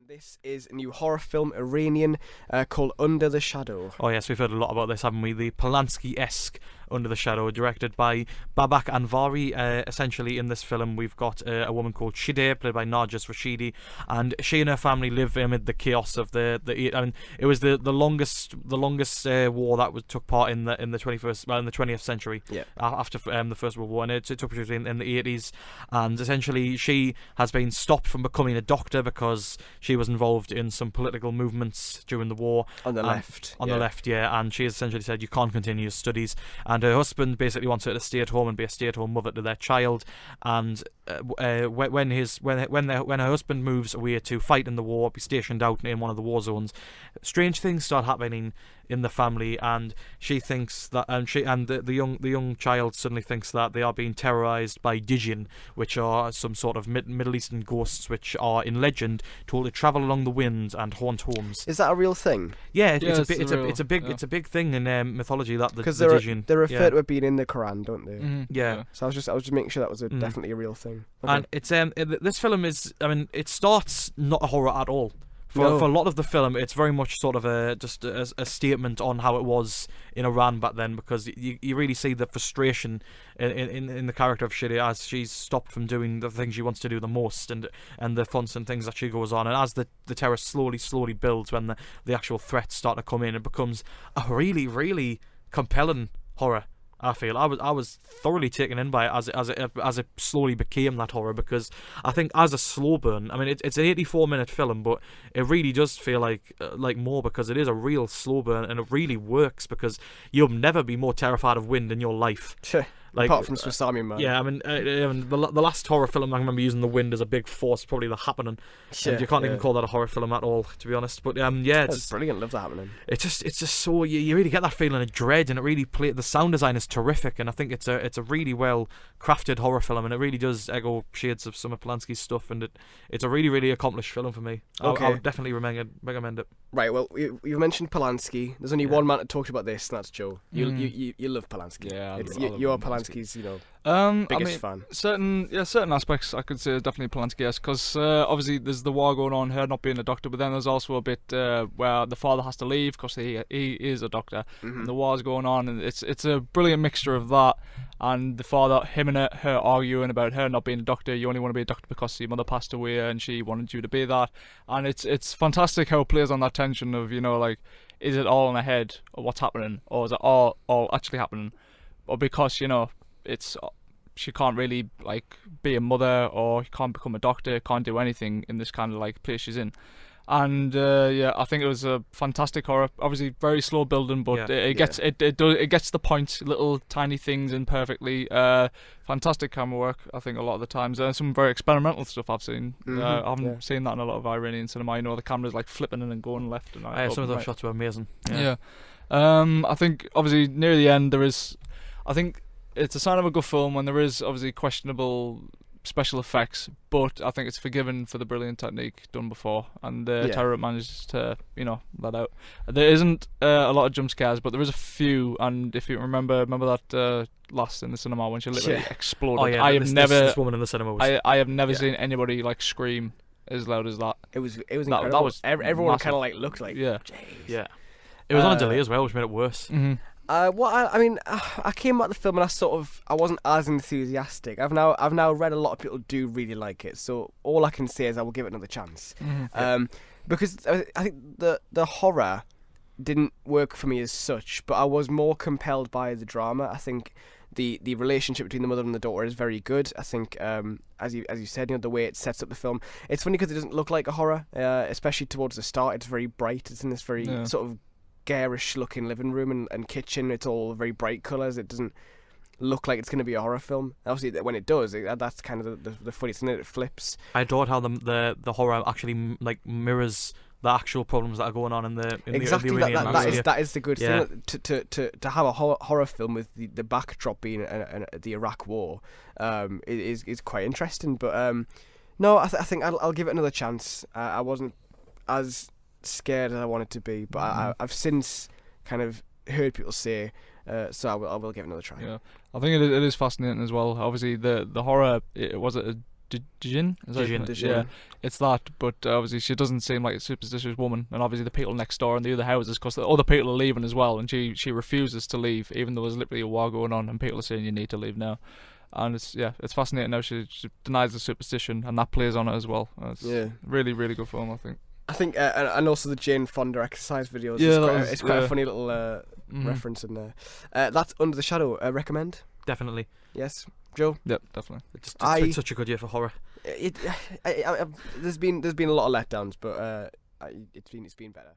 This is a new horror film, Iranian, called Under the Shadow. Oh yes, we've heard a lot about this, haven't we? The Polanski-esque Under the Shadow, directed by Babak Anvari. Essentially, in this film, we've got a woman called Shide, played by Narges Rashidi, and she and her family live amid the chaos of the. I mean, it was the longest war that took part in the 20th century. Yeah. After the First World War, and it took place in the 80s, and essentially she has been stopped from becoming a doctor because she was involved in some political movements during the war. On the left, and she essentially said you can't continue your studies, and her husband basically wants her to stay at home and be a stay-at-home mother to their child. And when her husband moves away to fight in the war, be stationed out in one of the war zones, strange things start happening in the family, and she thinks that, the young child suddenly thinks that they are being terrorized by Dijin, which are some sort of Middle Eastern ghosts, which are in legend told to travel along the wind and haunt homes. Is that a real thing? Yeah, it's a big thing in mythology, that the Dijin. They're referred to it being in the Quran, don't they? Mm-hmm. Yeah. So I was just making sure that was definitely a real thing. Okay. And it's this film is, I mean, it starts not a horror at all. For a lot of the film, it's very much sort of a statement on how it was in Iran back then, because you really see the frustration in the character of Shiri as she's stopped from doing the things she wants to do the most, and the constant things that she goes on, and as the terror slowly builds, when the actual threats start to come in, it becomes a really, really compelling horror. I feel I was thoroughly taken in by it as it slowly became that horror, because I think as a slow burn, I mean it's an 84-minute film, but it really does feel like more, because it is a real slow burn, and it really works because you'll never be more terrified of wind in your life. Like, apart from Swiss Army Man. Yeah, I mean, the last horror film I remember using the wind as a big force, probably The Happening. And you can't even call that a horror film at all, to be honest. But it's brilliant. Love The Happening. It's just so you really get that feeling of dread, and it really the sound design is terrific, and I think it's a really well crafted horror film, and it really does echo shades of some of Polanski's stuff, and it's a really, really accomplished film for me. I would definitely recommend it. Right, well, you mentioned Polanski. There's only one man that talked about this, and that's Joe. You love Polanski. Yeah, you are Polanski's, biggest fan. Certain aspects I could say is definitely Polanski, yes, because obviously there's the war going on, her not being a doctor, but then there's also a bit where the father has to leave because he is a doctor, and the war's going on, and it's a brilliant mixture of that, and the father, him and her arguing about her not being a doctor. You only want to be a doctor because your mother passed away and she wanted you to be that, and it's fantastic how it plays on that tension of, like, is it all in her head, or what's happening, or is it all actually happening, or because she can't really be a mother, or can't become a doctor, can't do anything in this kind of place she's in. And I think it was a fantastic horror. Obviously very slow building, but it gets the point, little tiny things in perfectly. Fantastic camera work, I think, a lot of the times. Some very experimental stuff I've seen. I haven't seen that in a lot of Iranian cinema. The camera's flipping in and going left and right. Some of those shots were amazing. I think obviously near the end I think it's a sign of a good film when there is obviously questionable special effects, but I think it's forgiven for the brilliant technique done before, and Terror manages to let out. There isn't a lot of jump scares, but there is a few, and if you remember that last in the cinema when she literally exploded. Oh yeah, this woman in the cinema was... I have never seen anybody scream as loud as that. It was incredible. That was everyone kind of looked like It was on a delay as well, which made it worse. Mm-hmm. I came at the film and I wasn't as enthusiastic. I've now read a lot of people do really like it, so all I can say is I will give it another chance. Because I think the horror didn't work for me as such, but I was more compelled by the drama. I think the relationship between the mother and the daughter is very good. I think as you said, the way it sets up the film, it's funny because it doesn't look like a horror, especially towards the start. It's very bright. It's in this very sort of garish looking living room and kitchen. It's all very bright colours. It doesn't look like it's going to be a horror film. Obviously when it does, that's kind of the funny thing, that it flips. I adored how the horror actually mirrors the actual problems that are going on in the that is the good thing, to have a horror film with the backdrop being the Iraq War is quite interesting. But no, I think I'll give it another chance. I wasn't as scared as I wanted to be, but I've since kind of heard people say, so I will give it another try. I think it is fascinating as well. Obviously the horror, was it a Jin? Yeah, it's that, but obviously she doesn't seem like a superstitious woman, and obviously the people next door in the other houses, because the other people are leaving as well, and she refuses to leave, even though there's literally a war going on, and people are saying you need to leave now. And it's fascinating how she denies the superstition, and that plays on it as well. It's really, really good film, I think. And also the Jane Fonda exercise videos. Yeah, it's quite a funny little reference in there. That's Under the Shadow. Recommend? Definitely. Yes, Joe. Yep, definitely. It's been such a good year for horror. There's been a lot of letdowns, but it's been better.